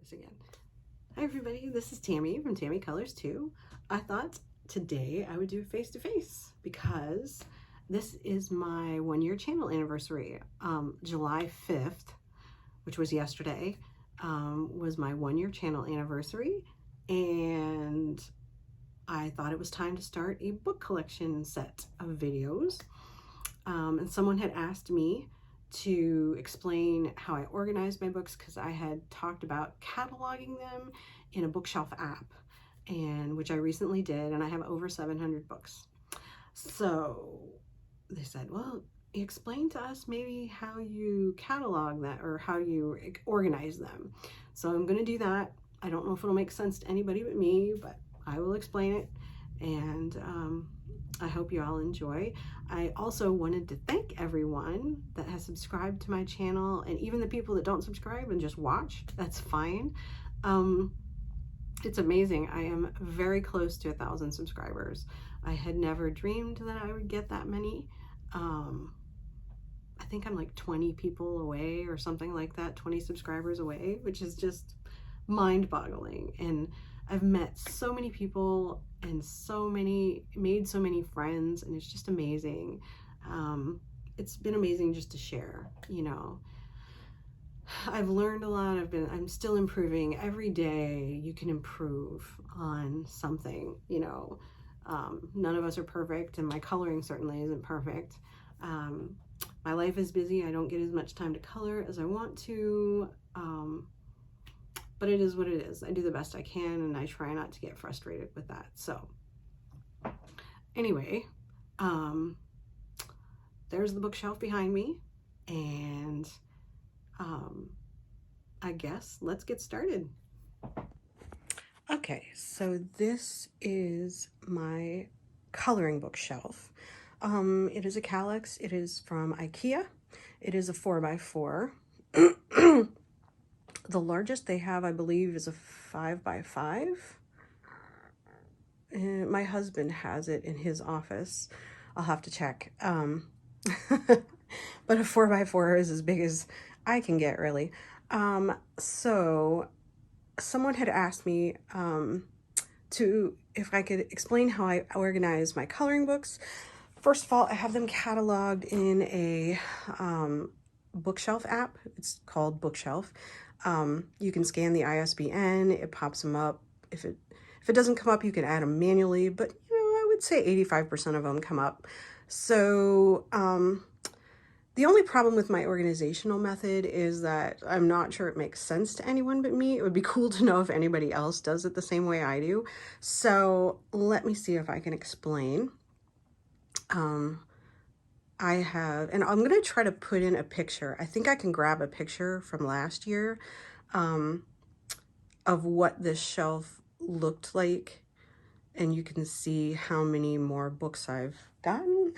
this again. Hi everybody, this is Tammy from Tammy Colors 2. I thought today I would do a face-to-face because this is my 1-year channel anniversary. July 5th, which was yesterday, was my 1-year channel anniversary, and I thought it was time to start a book collection set of videos. And someone had asked me to explain how I organize my books because I had talked about cataloging them in a bookshelf app, and which I recently did, and I have over 700 books. So they said, well, explain to us maybe how you catalog that or how you organize them. So I'm going to do that. I don't know if it'll make sense to anybody but me, but I will explain it, and I hope you all enjoy. I also wanted to thank everyone that has subscribed to my channel, and even the people that don't subscribe and just watch, that's fine. It's amazing. I am very close to 1,000 subscribers. I had never dreamed that I would get that many. I think I'm like 20 people away or something like that, 20 subscribers away, which is just mind-boggling. And I've met so many people and made so many friends, and it's just amazing. It's been amazing just to share, you know. I've learned a lot. I'm still improving. Every day you can improve on something, you know. None of us are perfect, and my coloring certainly isn't perfect. My life is busy. I don't get as much time to color as I want to. But it is what it is. I do the best I can, and I try not to get frustrated with that. So anyway, there's the bookshelf behind me, and I guess let's get started. Okay, so this is my coloring bookshelf. It is a Kallax. It is from IKEA. It is a 4x4. The largest they have, I believe, is a 5x5. My husband has it in his office. I'll have to check. But a 4x4 is as big as I can get, really. So someone had asked me if I could explain how I organize my coloring books. First of all, I have them cataloged in a bookshelf app. It's called Bookshelf. You can scan the ISBN, it pops them up. If it doesn't come up, you can add them manually, but you know, I would say 85% of them come up. So the only problem with my organizational method is that I'm not sure it makes sense to anyone but me. It would be cool to know if anybody else does it the same way I do. So let me see if I can explain. I have, and I'm going to try to put in a picture. I think I can grab a picture from last year of what this shelf looked like, and you can see how many more books I've gotten.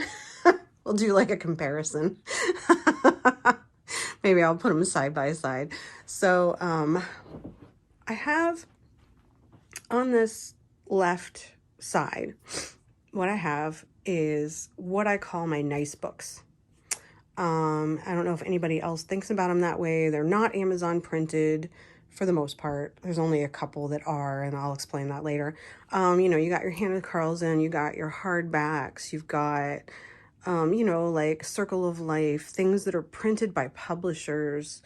We'll do like a comparison. Maybe I'll put them side by side. So I have on this left side, what I have is what I call my nice books. I don't know if anybody else thinks about them that way. They're not Amazon printed for the most part. There's only a couple that are, and I'll explain that later. You know, you got your Hannah Carlson, you got your hardbacks, you've got, you know, like Circle of Life, things that are printed by publishers.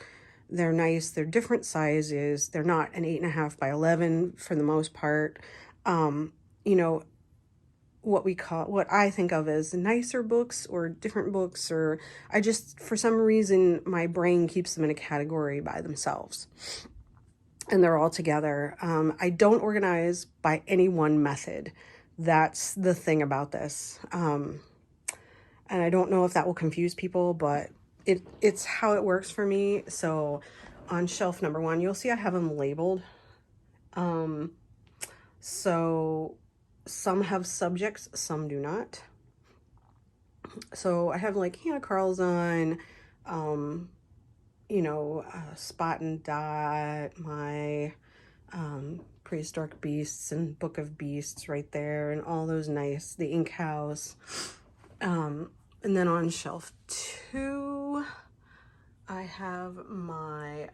They're nice. They're different sizes. They're not an 8.5 by 11 for the most part. You know, what I think of as nicer books or different books, or I just, for some reason, my brain keeps them in a category by themselves. And they're all together. I don't organize by any one method. That's the thing about this. And I don't know if that will confuse people, but it's how it works for me. So on shelf number 1, you'll see I have them labeled. So some have subjects, some do not. So I have like Hannah Carlson, you know, Spot and Dot, my Prehistoric Beasts and Book of Beasts right there, and all those nice, the Ink House. And then on shelf 2, I have my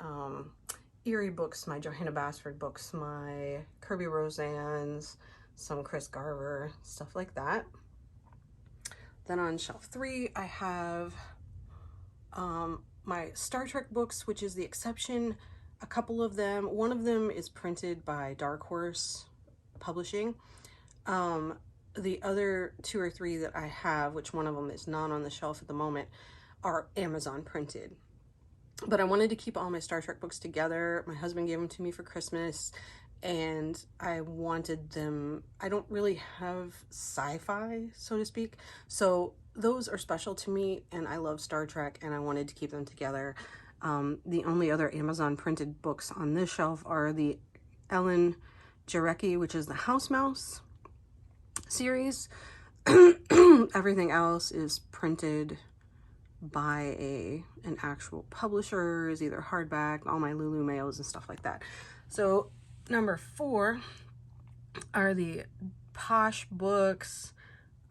Eerie books, my Johanna Basford books, my Kirby Roseannes, some Chris Garver, stuff like that. Then on shelf 3, I have my Star Trek books, which is the exception. A couple of them, one of them is printed by Dark Horse Publishing. The other 2 or 3 that I have, which one of them is not on the shelf at the moment, are Amazon printed. But I wanted to keep all my Star Trek books together. My husband gave them to me for Christmas, and I wanted them. I don't really have sci-fi, so to speak, so those are special to me, and I love Star Trek, and I wanted to keep them together. The only other Amazon printed books on this shelf are the Ellen Jarecki, which is the House Mouse series. Everything else is printed by an actual publisher, is either hardback, all my Lulu Mayos and stuff like that. So number 4 are the Posh books,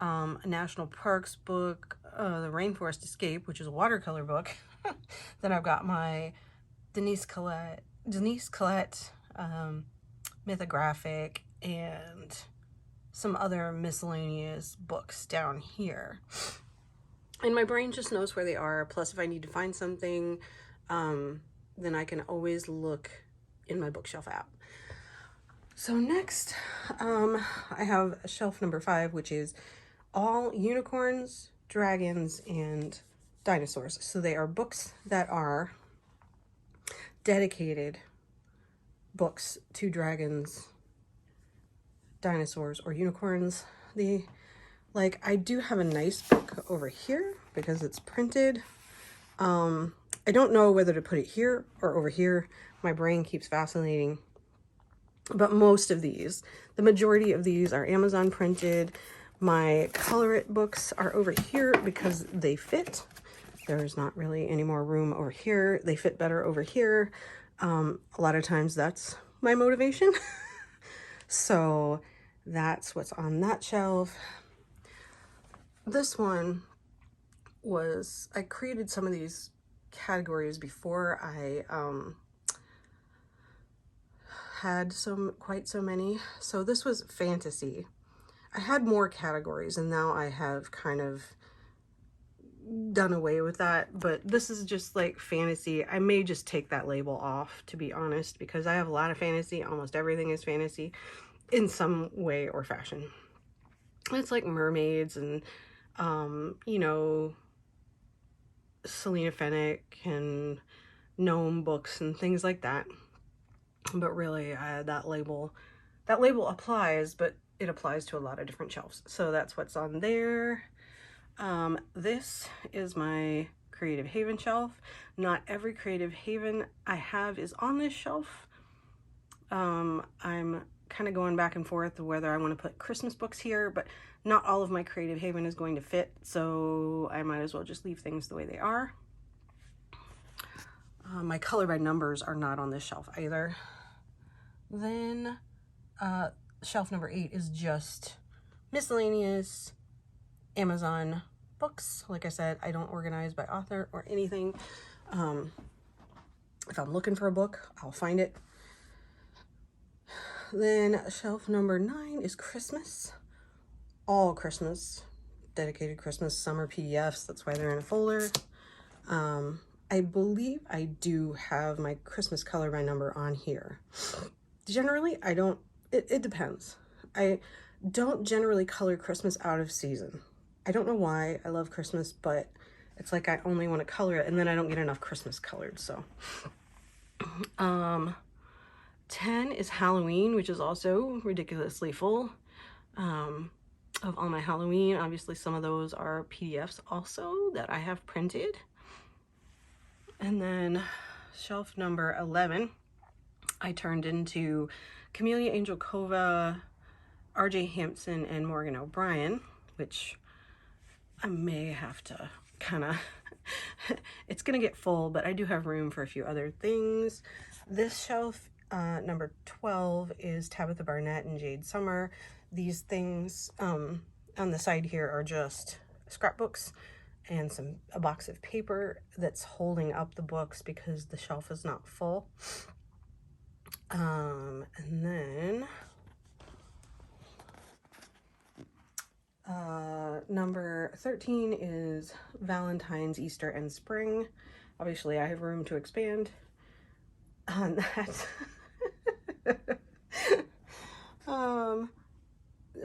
National Parks book, the Rainforest Escape, which is a watercolor book. Then I've got my Denise Collette mythographic, and some other miscellaneous books down here. And my brain just knows where they are. Plus, if I need to find something, then I can always look in my bookshelf app. So next, I have shelf number 5, which is all unicorns, dragons, and dinosaurs. So they are books that are dedicated books to dragons, dinosaurs, or unicorns. I do have a nice book over here because it's printed. I don't know whether to put it here or over here. My brain keeps vacillating. But most of these, the majority of these are Amazon printed. My Color It books are over here because they fit. There's not really any more room over here. They fit better over here. A lot of times that's my motivation. So that's what's on that shelf. This one was, I created some of these categories before I had quite so many. So this was fantasy. I had more categories, and now I have kind of done away with that, but this is just like fantasy. I may just take that label off, to be honest, because I have a lot of fantasy. Almost everything is fantasy in some way or fashion. It's like mermaids and you know, Selena Fenwick and gnome books and things like that. But really, that label applies, but it applies to a lot of different shelves. So that's what's on there. This is my Creative Haven shelf. Not every Creative Haven I have is on this shelf. I'm kind of going back and forth whether I want to put Christmas books here, but not all of my Creative Haven is going to fit, so I might as well just leave things the way they are. My color by numbers are not on this shelf either. Then shelf number 8 is just miscellaneous Amazon books. Like I said, I don't organize by author or anything. If I'm looking for a book, I'll find it. Then shelf number 9 is Christmas. All Christmas, dedicated Christmas summer PDFs. That's why they're in a folder. I believe I do have my Christmas color by number on here. Generally, I don't, it depends. I don't generally color Christmas out of season. I don't know why. I love Christmas, but it's like I only want to color it, and then I don't get enough Christmas colored, so. 10 is Halloween, which is also ridiculously full of all my Halloween. Obviously, some of those are PDFs also that I have printed. And then shelf number 11, I turned into Camellia Angel Cova, RJ Hampson, and Morgan O'Brien, which I may have to kind of, it's going to get full, but I do have room for a few other things. This shelf, number 12, is Tabitha Barnett and Jade Summer. These things on the side here are just scrapbooks and a box of paper that's holding up the books because the shelf is not full. And then number 13 is Valentine's, Easter, and Spring. Obviously, I have room to expand on that.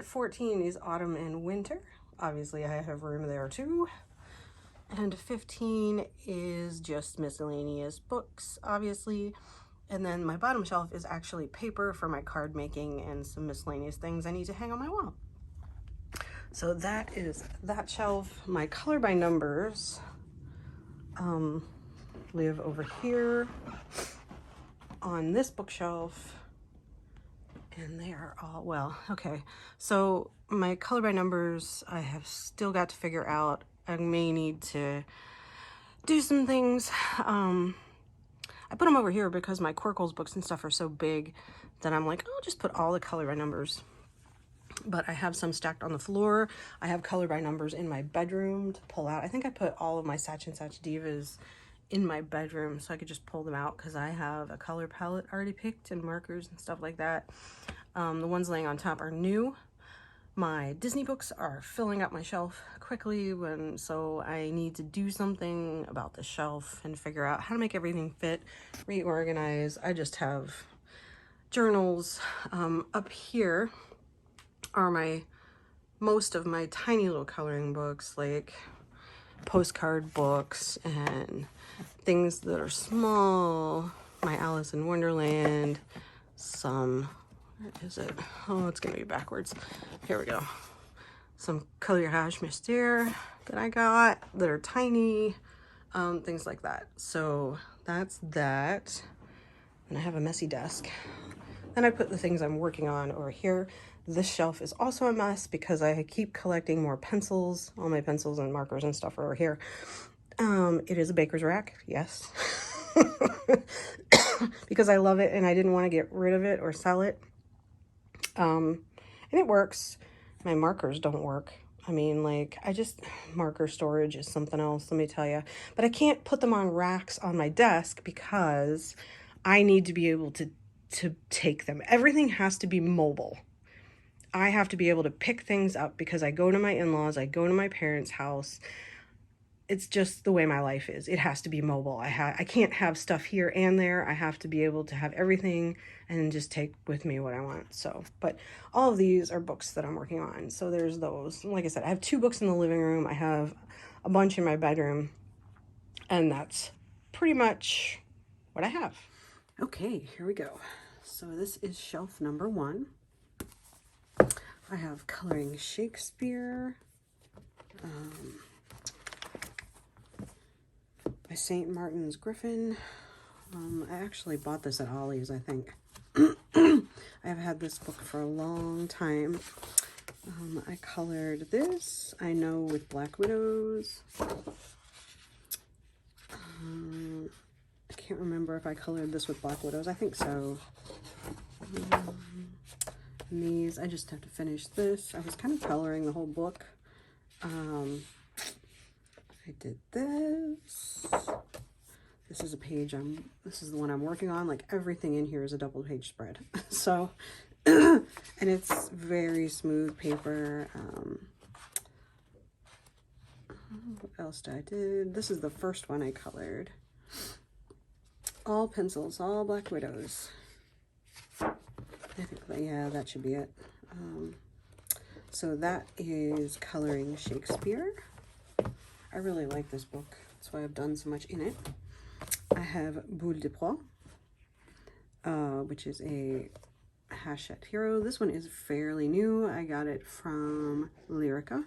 14 is Autumn and Winter. Obviously, I have room there too. And 15 is just miscellaneous books, obviously. And then my bottom shelf is actually paper for my card making and some miscellaneous things I need to hang on my wall. So that is that shelf. My color by numbers live over here on this bookshelf. And they are all, well, okay. So my color by numbers, I have still got to figure out. I may need to do some things. I put them over here because my Quirkles books and stuff are so big that I'm like, I'll just put all the color by numbers. But I have some stacked on the floor. I have color by numbers in my bedroom to pull out. I think I put all of my Satch and Satch Divas in my bedroom so I could just pull them out because I have a color palette already picked and markers and stuff like that. The ones laying on top are new. My Disney books are filling up my shelf quickly, so I need to do something about the shelf and figure out how to make everything fit, reorganize. I just have journals. Up here are most of my tiny little coloring books, like postcard books and things that are small. My Alice in Wonderland, some, where is it? Oh, it's gonna be backwards. Here we go. Some Coloriage Mystère that I got that are tiny, things like that. So that's that. And I have a messy desk. Then I put the things I'm working on over here. This shelf is also a mess because I keep collecting more pencils. All my pencils and markers and stuff are over here. It is a baker's rack, yes. Because I love it and I didn't want to get rid of it or sell it. And it works. My markers don't work. I mean, like, marker storage is something else, let me tell you. But I can't put them on racks on my desk because I need to be able to take them. Everything has to be mobile. I have to be able to pick things up because I go to my in-laws, I go to my parents' house. It's just the way my life is. It has to be mobile. I can't have stuff here and there. I have to be able to have everything and just take with me what I want. So, but all of these are books that I'm working on. So there's those. Like I said, I have 2 books in the living room. I have a bunch in my bedroom. And that's pretty much what I have. Okay, here we go. So this is shelf number 1. I have Coloring Shakespeare. By St. Martin's Griffin. I actually bought this at Ollie's, I think. I have had this book for a long time. I colored this, I know, with Black Widows. I can't remember if I colored this with Black Widows. I think so. And these, I just have to finish this. I was kind of coloring the whole book. I did this. This is a page this is the one I'm working on. Like, everything in here is a double page spread. So, and it's very smooth paper. What else did I do? This is the first one I colored. All pencils, all Black Widows. I think, yeah, that should be it. So that is Coloring Shakespeare. I really like this book. That's why I've done so much in it. I have Boule de Proie, which is a Hachette Hero. This one is fairly new. I got it from Lyrica.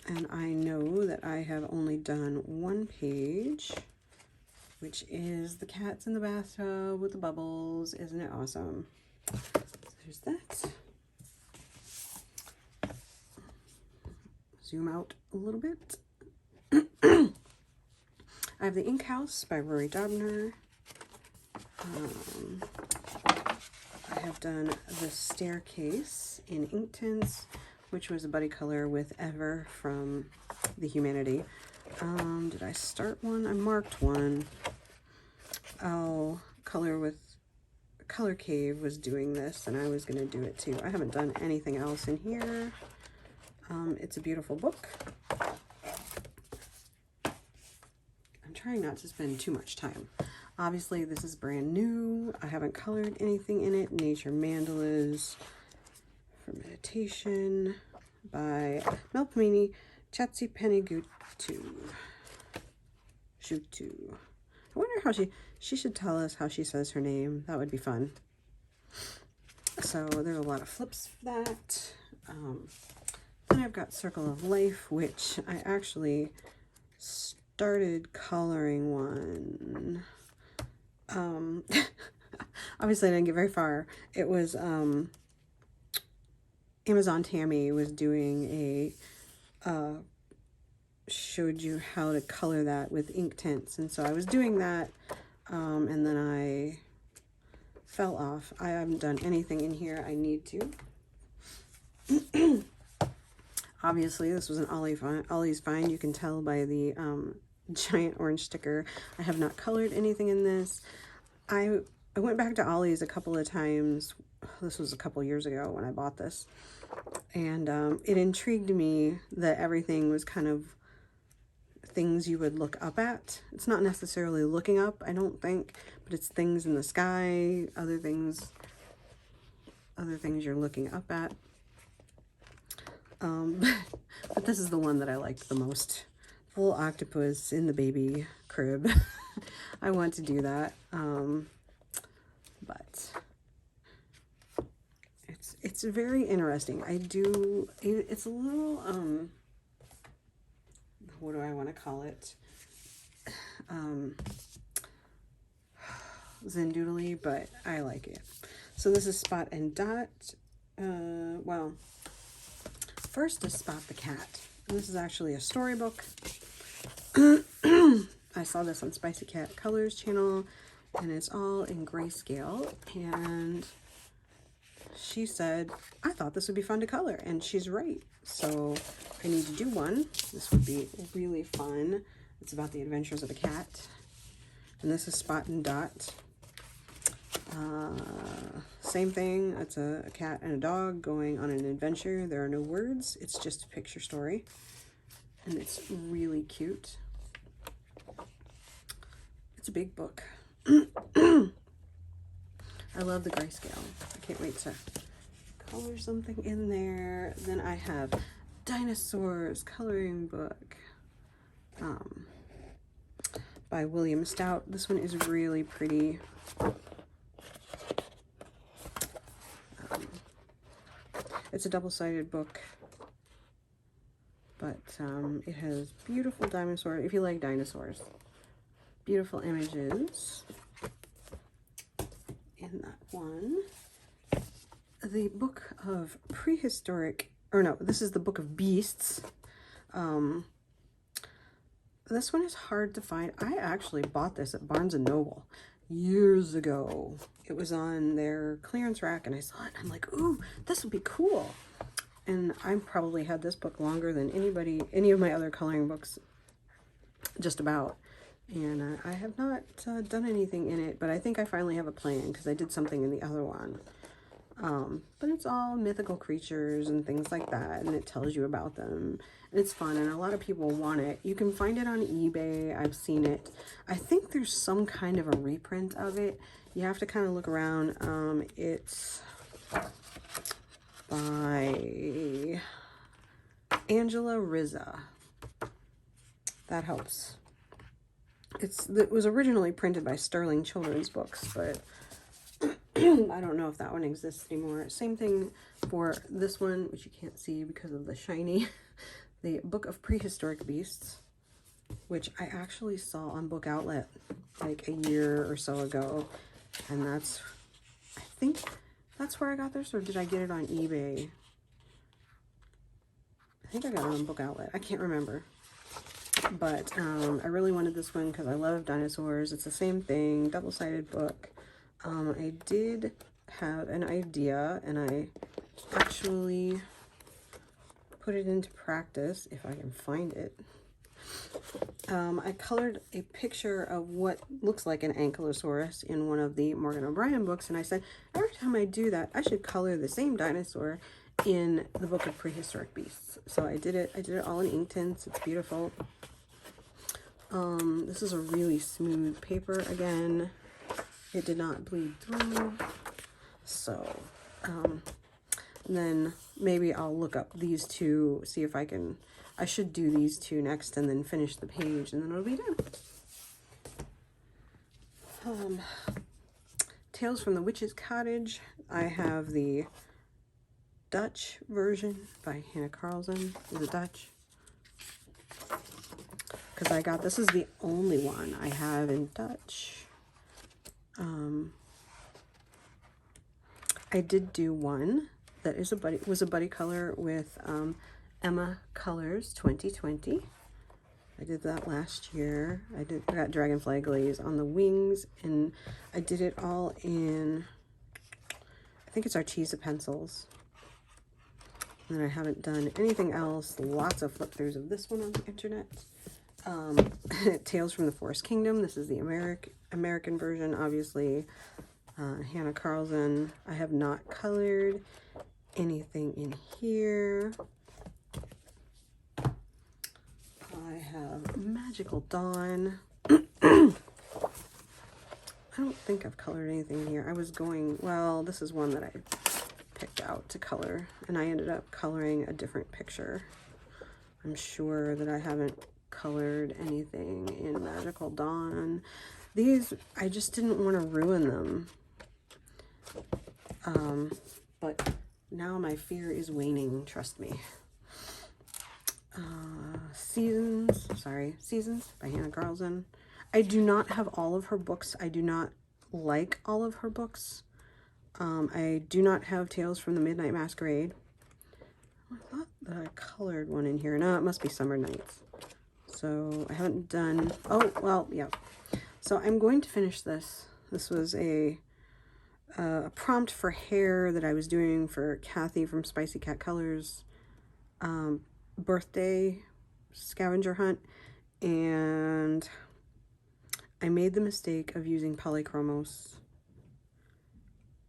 And I know that I have only done 1 page, which is the cats in the bathtub with the bubbles. Isn't it awesome? So there's that. Zoom out a little bit. I have The Ink House by Rory Dobner. I have done The Staircase in Inktense, which was a buddy color with Ever from The Humanity. Did I start one? I marked one. I'll color with Color Cave was doing this, and I was going to do it too. I haven't done anything else in here. It's a beautiful book. I'm trying not to spend too much time. Obviously, this is brand new. I haven't colored anything in it. Nature Mandalas for Meditation by Melpomene Chatzipenigutu. Shutu. I wonder how she should tell us how she says her name. That would be fun. So there's a lot of flips for that. Then I've got Circle of Life, which I actually started coloring one. Obviously I didn't get very far. It was Amazon Tammy was doing a showed you how to color that with ink tints, and so I was doing that, and then I fell off. I haven't done anything in here. I need to. Obviously this was an Ollie's find. You can tell by the giant orange sticker. I have not colored anything in this. I went back to Ollie's a couple of times. This was a couple years ago when I bought this, and it intrigued me that everything was kind of things you would look up at. It's not necessarily looking up, I don't think, but it's things in the sky, other things you're looking up at. But this is the one that I liked the most. The little octopus in the baby crib. I want to do that, but it's very interesting. It's a little what do I want to call it? Zendoodly, but I like it. So this is Spot and Dot. Well, first is Spot the Cat. And this is actually a storybook. I saw this on Spicy Cat Colors channel, and it's all in grayscale. And she said, I thought this would be fun to color, and she's right. So I need to do one. This would be really fun. It's about the adventures of a cat. And this is Spot and Dot. Same thing. It's a cat and a dog going on an adventure. There are no words. It's just a picture story. And it's really cute. It's a big book. I love the grayscale. I can't wait to color something in there. Then I have Dinosaurs coloring book by William Stout. This one is really pretty. It's a double-sided book, but it has beautiful dinosaurs. If you like dinosaurs, beautiful images in that one. The Book of Prehistoric, or no, this is the Book of Beasts. This one is hard to find. I actually bought this at Barnes & Noble years ago. It was on their clearance rack, and I saw it, and I'm like, ooh, this would be cool. And I probably had this book longer than any of my other coloring books, just about. And I have not done anything in it, but I think I finally have a plan, because I did something in the other one. But it's all mythical creatures and things like that, and it tells you about them, and it's fun, and a lot of people want it. You can find it on eBay. I've seen it. I think there's some kind of a reprint of it. You have to kind of look around. It's by Angela Rizza. That helps. It was originally printed by Sterling Children's Books, but I don't know if that one exists anymore. Same thing for this one, which you can't see because of the shiny. The Book of Prehistoric Beasts, which I actually saw on Book Outlet like a year or so ago. And I think that's where I got this, or did I get it on eBay? I think I got it on Book Outlet. I can't remember. But I really wanted this one because I love dinosaurs. It's the same thing, double-sided book. I did have an idea, and I actually put it into practice, if I can find it. I colored a picture of what looks like an ankylosaurus in one of the Morgan O'Brien books, and I said, every time I do that, I should color the same dinosaur in the Book of Prehistoric Beasts. So I did it. I did it all in Inktense. It's beautiful. This is a really smooth paper again. It did not bleed through. So, then maybe I'll look up these two, see if I can, I should do these two next and then finish the page and then it'll be done. Tales from the Witch's Cottage. I have the Dutch version by Hannah Carlson. Is it Dutch? Because I got, this is the only one I have in Dutch. I did do one that is was a buddy color with Emma Colors 2020. I did that last year. I got Dragonfly Glaze on the wings, and I did it all in, I think it's Arteza pencils. And then I haven't done anything else. Lots of flip throughs of this one on the internet. Tales from the Forest Kingdom. This is the American version, obviously. Hannah Carlson. I have not colored anything in here. I have Magical Dawn. I don't think I've colored anything in here. I was going, well, this is one that I picked out to color, and I ended up coloring a different picture. I'm sure that I haven't colored anything in Magical Dawn. These, I just didn't want to ruin them. But now my fear is waning, trust me. Seasons by Hannah Carlson. I do not have all of her books. I do not like all of her books. I do not have Tales from the Midnight Masquerade. I thought that I colored one in here. No, it must be Summer Nights. So I haven't done, oh, well, yeah. So I'm going to finish this. This was a prompt for hair that I was doing for Kathy from Spicy Cat Colors birthday scavenger hunt, and I made the mistake of using polychromos.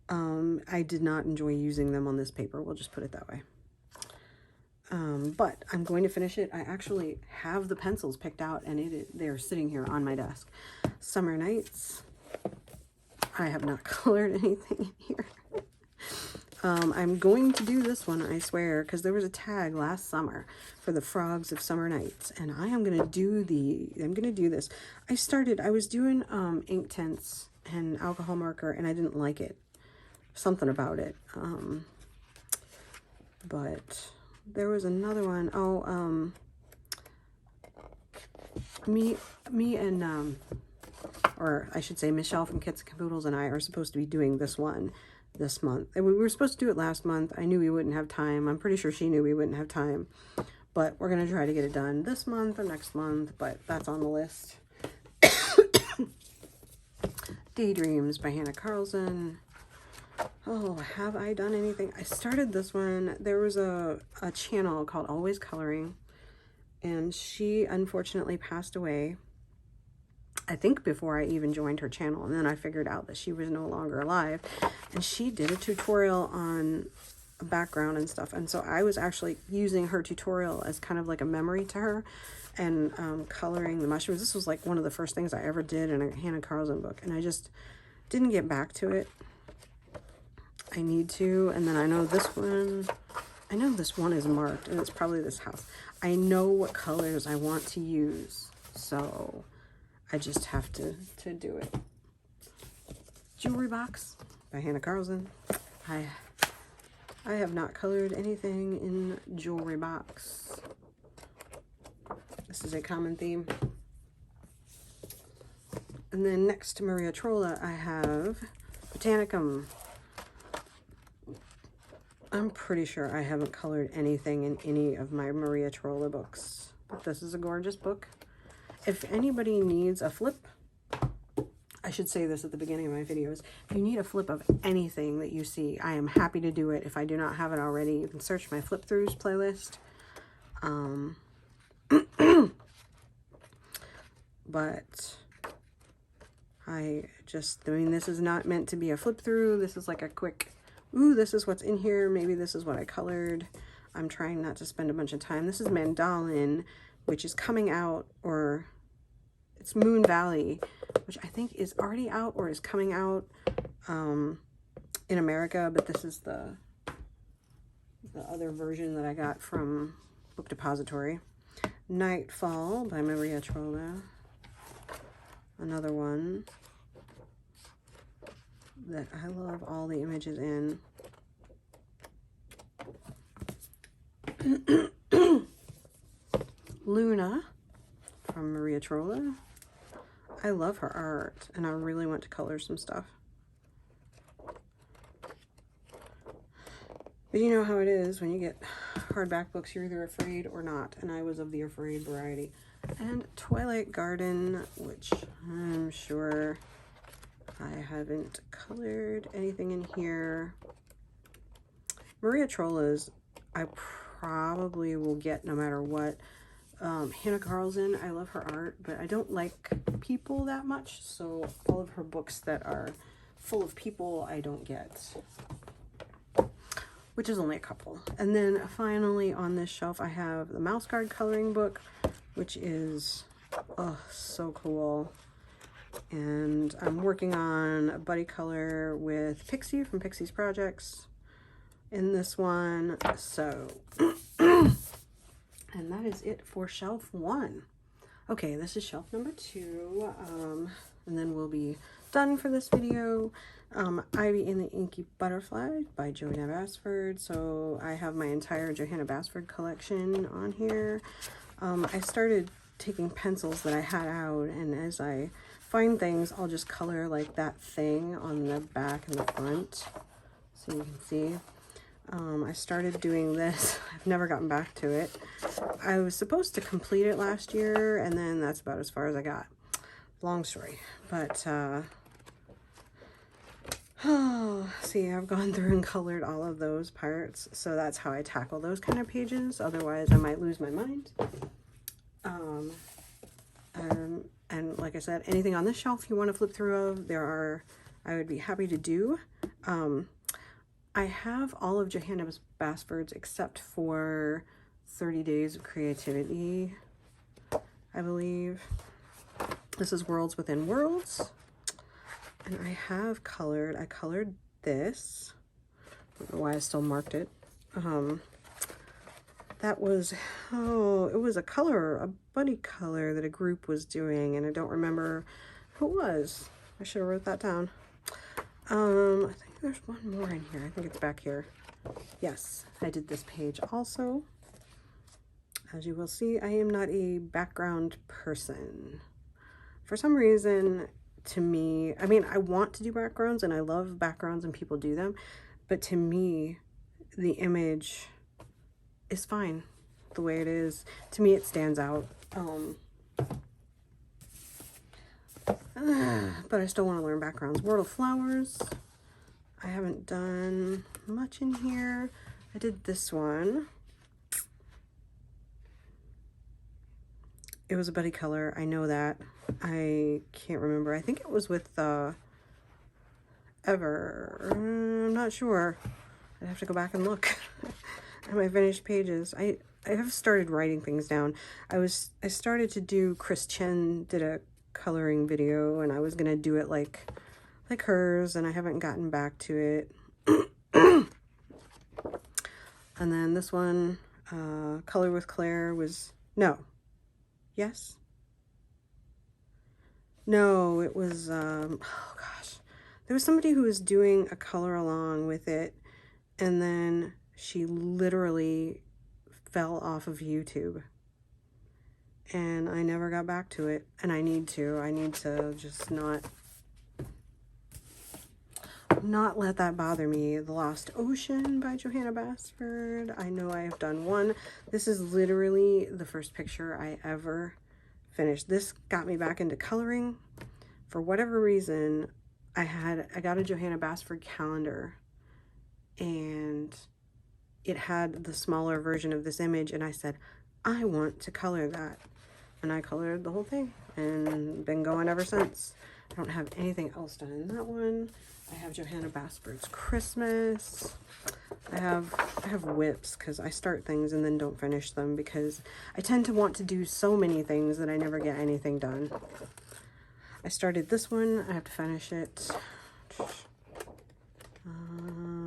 I did not enjoy using them on this paper, we'll just put it that way. But I'm going to finish it. I actually have the pencils picked out, and they're sitting here on my desk. Summer Nights. I have not colored anything in here. I'm going to do this one, I swear, because there was a tag last summer for the Frogs of Summer Nights, and I am gonna do this. I was doing Inktense and alcohol marker, and I didn't like it. Something about it. But there was another one. Oh, me and or I should say Michelle from Kits and Caboodles and I are supposed to be doing this one this month. And we were supposed to do it last month. I knew we wouldn't have time. I'm pretty sure she knew we wouldn't have time. But we're going to try to get it done this month or next month, but that's on the list. Daydreams by Hannah Carlson. Oh, have I done anything? I started this one. There was a channel called Always Coloring, and she unfortunately passed away, I think before I even joined her channel, and then I figured out that she was no longer alive, and she did a tutorial on a background and stuff, and so I was actually using her tutorial as kind of like a memory to her, and coloring the mushrooms. This was like one of the first things I ever did in a Hannah Carlson book, and I just didn't get back to it. I need to, and then I know this one is marked, and it's probably this house. I know what colors I want to use, so I just have to do it. Jewelry Box by Hannah Carlson. I have not colored anything in Jewelry Box. This is a common theme. And then next to Maria Trolla, I have Botanicum. I'm pretty sure I haven't colored anything in any of my Maria Trolla books, but this is a gorgeous book. If anybody needs a flip, I should say this at the beginning of my videos, if you need a flip of anything that you see, I am happy to do it. If I do not have it already, you can search my flip throughs playlist. but I mean, this is not meant to be a flip through. This is like a quick, ooh, this is what's in here. Maybe this is what I colored. I'm trying not to spend a bunch of time. This is Mandolin, which is coming out, or it's Moon Valley, which I think is already out or is coming out in America, but this is the other version that I got from Book Depository. Nightfall by Maria Trolla. Another one that I love all the images in. Luna from Maria Trolla. I love her art, and I really want to color some stuff. But you know how it is when you get hardback books, you're either afraid or not, and I was of the afraid variety. And Twilight Garden, which I'm sure I haven't colored anything in here. Maria Trolla's, I probably will get no matter what. Hannah Carlson, I love her art, but I don't like people that much, so all of her books that are full of people I don't get, which is only a couple. And then finally on this shelf I have the Mouse Guard coloring book, which is so cool. And I'm working on a buddy color with Pixie from Pixie's Projects in this one. So and that is it for shelf 1. Okay, this is shelf number 2, and then we'll be done for this video. Ivy and the Inky Butterfly by Johanna Basford. So I have my entire Johanna Basford collection on here. I started taking pencils that I had out, and as I find things, I'll just color like that thing on the back and the front, so you can see. I started doing this. I've never gotten back to it. I was supposed to complete it last year, and then that's about as far as I got. Long story. But, see, I've gone through and colored all of those parts, so that's how I tackle those kind of pages. Otherwise, I might lose my mind. And like I said, anything on this shelf you want to flip through of, I would be happy to do. I have all of Johanna Basford's except for 30 Days of Creativity, I believe. This is Worlds Within Worlds. And I colored this. I don't know why I still marked it. That was, it was a buddy color that a group was doing, and I don't remember who it was. I should have wrote that down. I think there's one more in here. I think it's back here. Yes, I did this page also. As you will see, I am not a background person. For some reason, to me, I mean, I want to do backgrounds, and I love backgrounds and people do them, but to me, the image is fine the way it is. To me, it stands out. But I still want to learn backgrounds. World of Flowers. I haven't done much in here. I did this one. It was a buddy color. I know that. I can't remember. I think it was with Ever. I'm not sure. I'd have to go back and look at my finished pages. I have started writing things down. I started to do, Chris Chen did a coloring video, and I was gonna do it like hers, and I haven't gotten back to it. And then this one, Color with Claire, was, no, yes, no, it was, oh gosh, there was somebody who was doing a color along with it, and then she literally fell off of YouTube, and I never got back to it, and I need to just not let that bother me. The Lost Ocean by Johanna Basford. I know I have done one. This is literally the first picture I ever finished. This got me back into coloring. For whatever reason, I got a Johanna Basford calendar, and it had the smaller version of this image, and I said, I want to color that. And I colored the whole thing. and been going ever since. I don't have anything else done in that one. I have Johanna Basford's Christmas. I have whips because I start things and then don't finish them because I tend to want to do so many things that I never get anything done. I started this one. I have to finish it.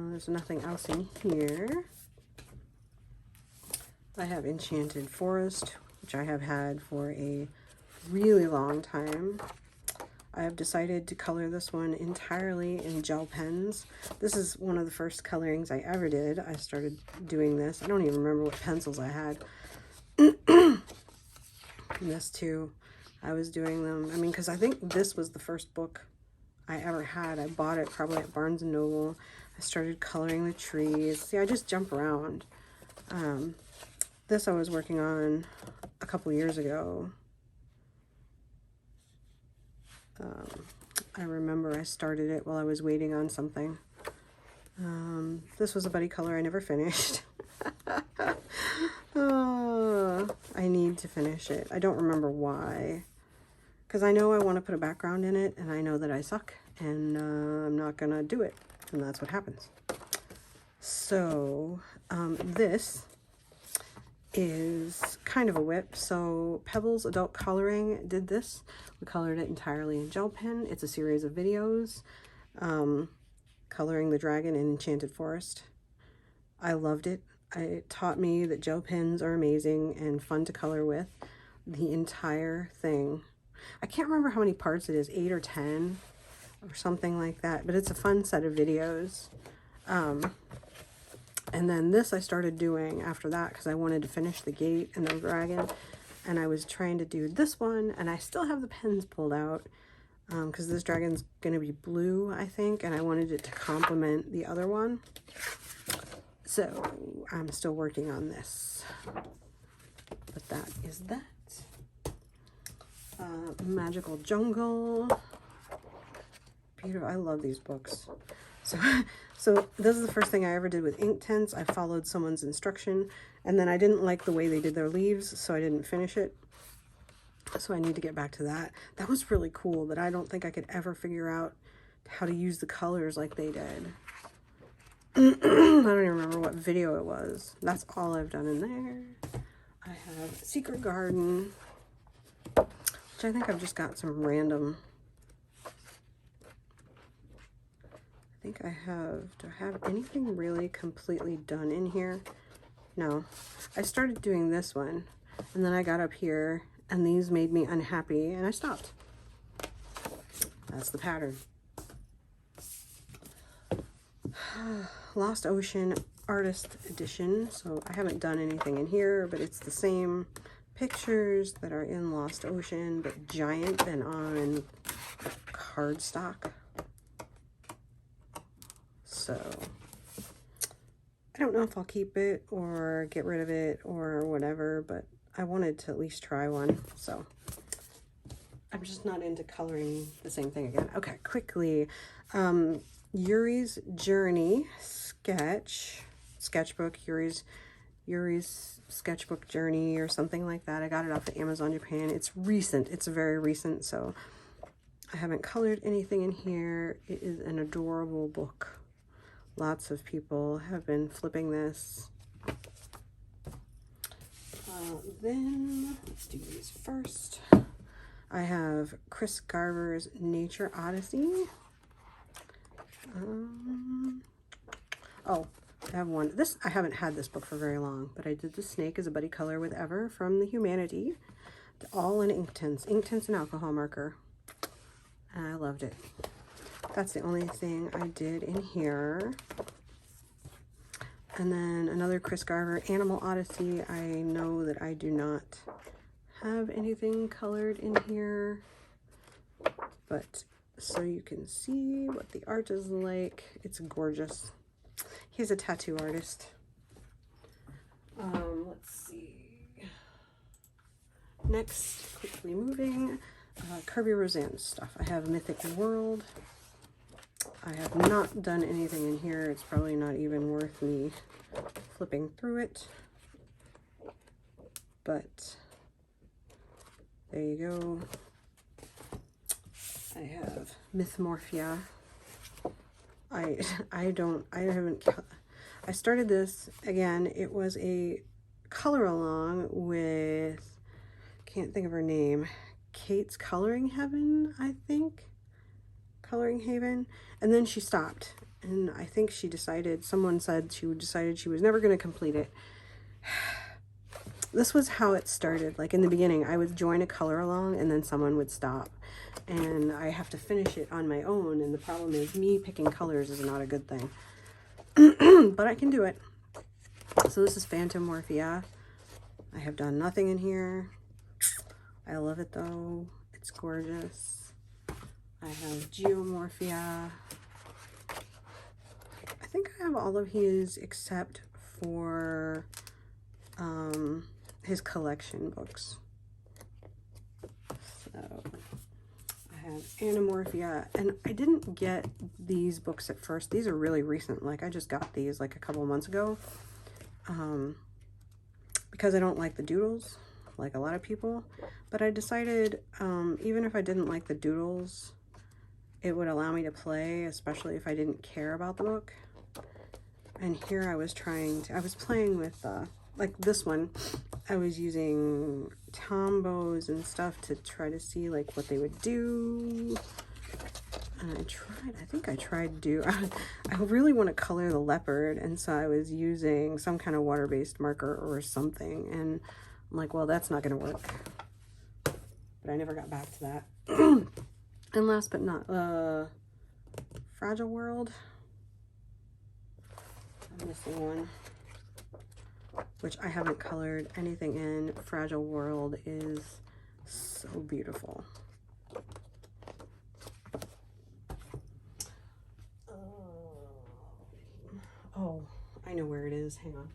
There's nothing else in here. I have Enchanted Forest, which I have had for a really long time. I have decided to color this one entirely in gel pens. This is one of the first colorings I ever did. I started doing this. I don't even remember what pencils I had. And this too, I was doing them. I mean, because I think this was the first book I ever had. I bought it probably at Barnes & Noble. I started coloring the trees. See, I just jump around. This I was working on a couple years ago. I remember I started it while I was waiting on something. This was a buddy color I never finished. I need to finish it. I don't remember why. Because I know I want to put a background in it, and I know that I suck, and I'm not going to do it. And that's what happens. So, this is kind of a whip. So Pebbles Adult Coloring did this. We colored it entirely in gel pen. It's a series of videos coloring the dragon in Enchanted Forest. I loved it. It taught me that gel pens are amazing and fun to color with. The entire thing. I can't remember how many parts it is, 8 or 10 or something like that, but it's a fun set of videos. And then this I started doing after that because I wanted to finish the gate and the dragon. And I was trying to do this one, and I still have the pens pulled out because this dragon's going to be blue, I think, and I wanted it to complement the other one. So I'm still working on this. But that is that. Magical Jungle. Beautiful. I love these books. So this is the first thing I ever did with Inktense. I followed someone's instruction, and then I didn't like the way they did their leaves, so I didn't finish it. So I need to get back to that. That was really cool, but I don't think I could ever figure out how to use the colors like they did. I don't even remember what video it was. That's all I've done in there. I have Secret Garden, which I think I've just got some random... I think I have, do I have anything really completely done in here? No. I started doing this one, and then I got up here, and these made me unhappy, and I stopped. That's the pattern. Lost Ocean Artist Edition. So I haven't done anything in here, but it's the same pictures that are in Lost Ocean, but giant and on cardstock. So I don't know if I'll keep it or get rid of it or whatever, but I wanted to at least try one. So I'm just not into coloring the same thing again. Okay, quickly. Yuri's Journey sketchbook, Yuri's Sketchbook Journey or something like that. I got it off of Amazon Japan. It's recent. It's very recent, so I haven't colored anything in here. It is an adorable book. Lots of people have been flipping this. Then, let's do these first. I have Chris Garver's Nature Odyssey. Oh, I have one. This, I haven't had this book for very long, but I did the snake as a buddy color with Ever from the Humanity. All in Inktense and alcohol marker. And I loved it. That's the only thing I did in here. And then another Chris Garver, Animal Odyssey. I know that I do not have anything colored in here, but so you can see what the art is like. It's gorgeous. He's a tattoo artist. Let's see. Next, quickly moving, Kirby Roseanne stuff. I have Mythic World. I have not done anything in here. It's probably not even worth me flipping through it. But there you go. I have Mythmorphia. I started this, again, it was a color along with, can't think of her name, Kate's Coloring Heaven, I think. Coloring Haven. And then she stopped. And I think she decided, someone said she decided she was never going to complete it. This was how it started. Like in the beginning, I would join a color along and then someone would stop. And I have to finish it on my own. And the problem is me picking colors is not a good thing. But I can do it. So this is Phantomorphia. I have done nothing in here. I love it though. It's gorgeous. I have Geomorphia. I think I have all of his except for his collection books. So I have Anamorphia, and I didn't get these books at first. These are really recent. Like I just got these like a couple of months ago because I don't like the doodles like a lot of people, but I decided even if I didn't like the doodles, it would allow me to play, especially if I didn't care about the book. And here I was playing with like this one, I was using Tombows and stuff to try to see like what they would do. And I tried I really want to color the leopard, and so I was using some kind of water-based marker or something, and I'm like, well, that's not going to work. But I never got back to that. And last but not, Fragile World. I'm missing one, which I haven't colored anything in. Fragile World is so beautiful. Oh, I know where it is. Hang on.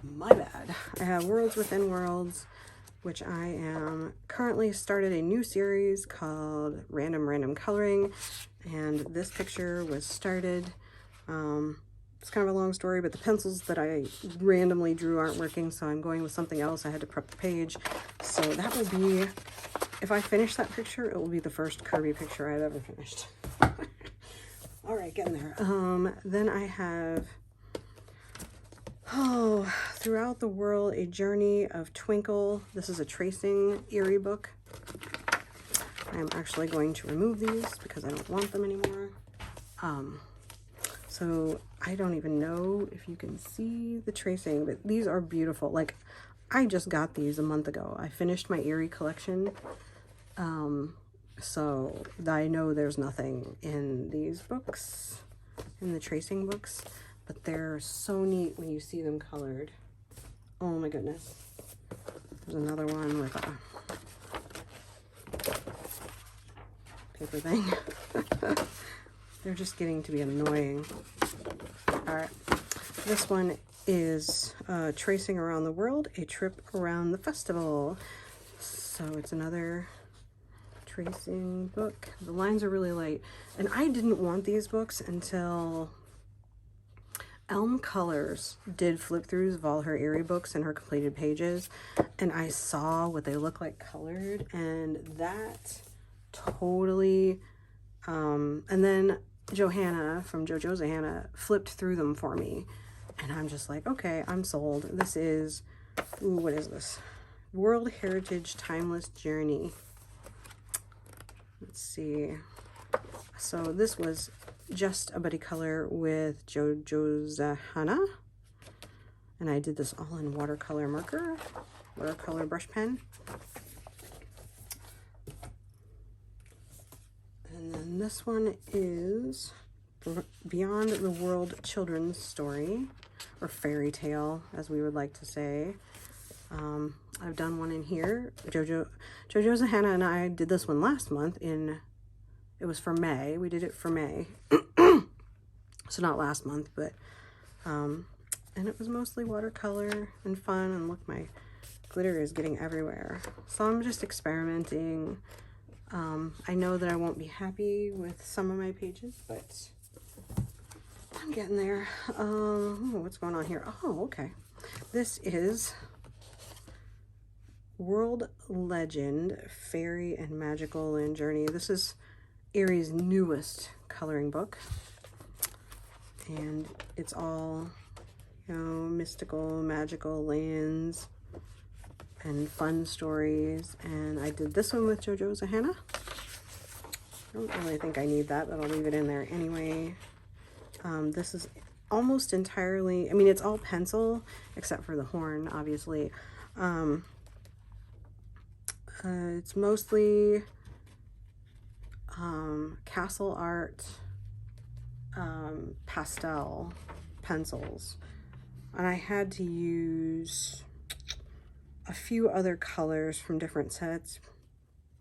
My bad. I have Worlds Within Worlds, which I am currently started a new series called Random Coloring, and this picture was started. It's kind of a long story, but the pencils that I randomly drew aren't working, so I'm going with something else. I had to prep the page. So that will be, if I finish that picture, it will be the first Kirby picture I've ever finished. All right, getting there. Then I have, Throughout the World, A Journey of Twinkle. This is a tracing Eerie book. I'm actually going to remove these because I don't want them anymore. So I don't even know if you can see the tracing, but these are beautiful. Like, I just got these a month ago. I finished my Eerie collection. So I know there's nothing in these books, in the tracing books, but they're so neat when you see them colored. Oh my goodness. There's another one with a paper thing. They're just getting to be annoying. All right, this one is Tracing Around the World, A Trip Around the Festival. So it's another tracing book. The lines are really light, and I didn't want these books until Elm Colors did flip throughs of all her Eerie books and her completed pages, and I saw what they look like colored, and that totally and then Johanna from JoJo's Hannah flipped through them for me, and I'm just like, okay, I'm sold. This is, ooh, what is this? World Heritage Timeless Journey. Let's see. So this was just a buddy color with JoJo's Hannah, and I did this all in watercolor marker, watercolor brush pen. And then this one is Beyond the World Children's Story, or fairy tale, as we would like to say. I've done one in here. JoJo's Hannah and I did this one last month it was for May. We did it for May. So not last month, but, and it was mostly watercolor and fun, and look, my glitter is getting everywhere. So I'm just experimenting. I know that I won't be happy with some of my pages, but I'm getting there. What's going on here? Oh, okay. This is World Legend Fairy and Magical Land Journey. This is Aries' newest coloring book, and it's all, you know, mystical, magical lands and fun stories. And I did this one with JoJo Zahana. I don't really think I need that, but I'll leave it in there anyway. This is almost entirely, I mean, it's all pencil except for the horn, obviously. It's mostly castle art, pastel pencils, and I had to use a few other colors from different sets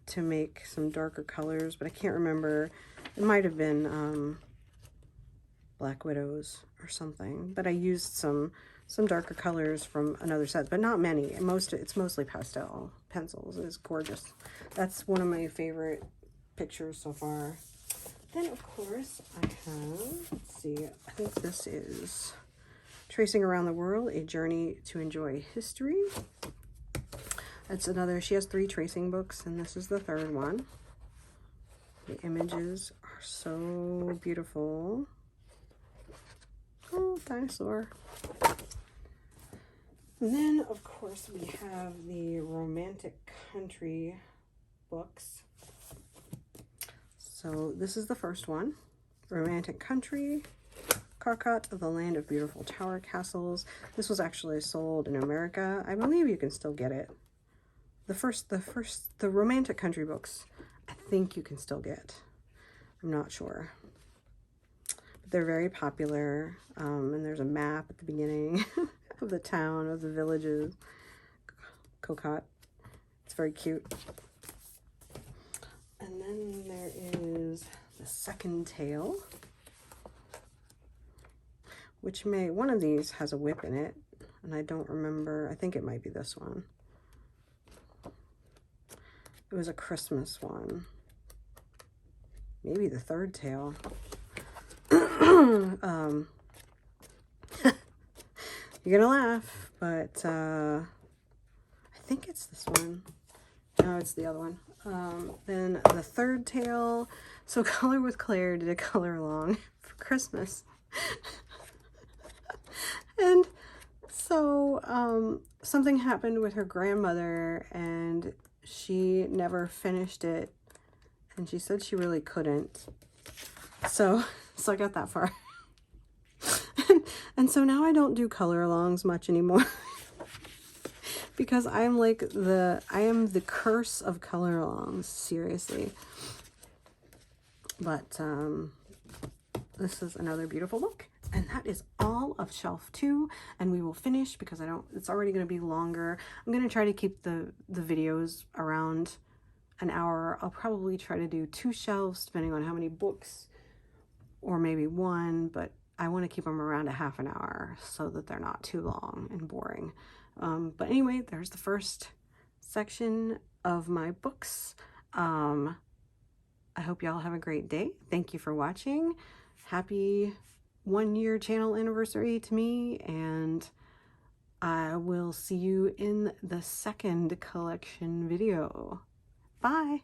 to make some darker colors, but I can't remember. It might have been Black Widows or something, but I used some darker colors from another set, but not many. It's mostly pastel pencils. It's gorgeous. That's one of my favorite pictures so far. Then of course I have, let's see, I think this is Tracing Around the World, A Journey to Enjoy History. That's another, she has 3 tracing books, and this is the 3rd one. The images are so beautiful. Oh, dinosaur. And then, of course, we have the Romantic Country books. So this is the first one, Romantic Country, Karkat, the Land of Beautiful Tower Castles. This was actually sold in America. I believe you can still get it. The Romantic Country books, I think you can still get. I'm not sure. But they're very popular, and there's a map at the beginning of the town, of the villages. Karkat. It's very cute. And then there is the second tale, which one of these has a whip in it, and I don't remember. I think it might be this one. It was a Christmas one. Maybe the third tale. You're gonna laugh, but I think it's this one. No, it's the other one. Then the third tale. So Color with Claire did a color along for Christmas. And so something happened with her grandmother, and she never finished it, and she said she really couldn't. So I got that far. And so now I don't do color alongs much anymore. Because I am the curse of color alongs, seriously. But this is another beautiful book. And that is all of shelf 2, and we will finish because it's already going to be longer. I'm going to try to keep the videos around an hour. I'll probably try to do 2 shelves depending on how many books, or maybe 1, but I want to keep them around a half an hour so that they're not too long and boring. But anyway, there's the first section of my books. I hope y'all have a great day. Thank you for watching. Happy 1-year channel anniversary to me, and I will see you in the second collection video. Bye.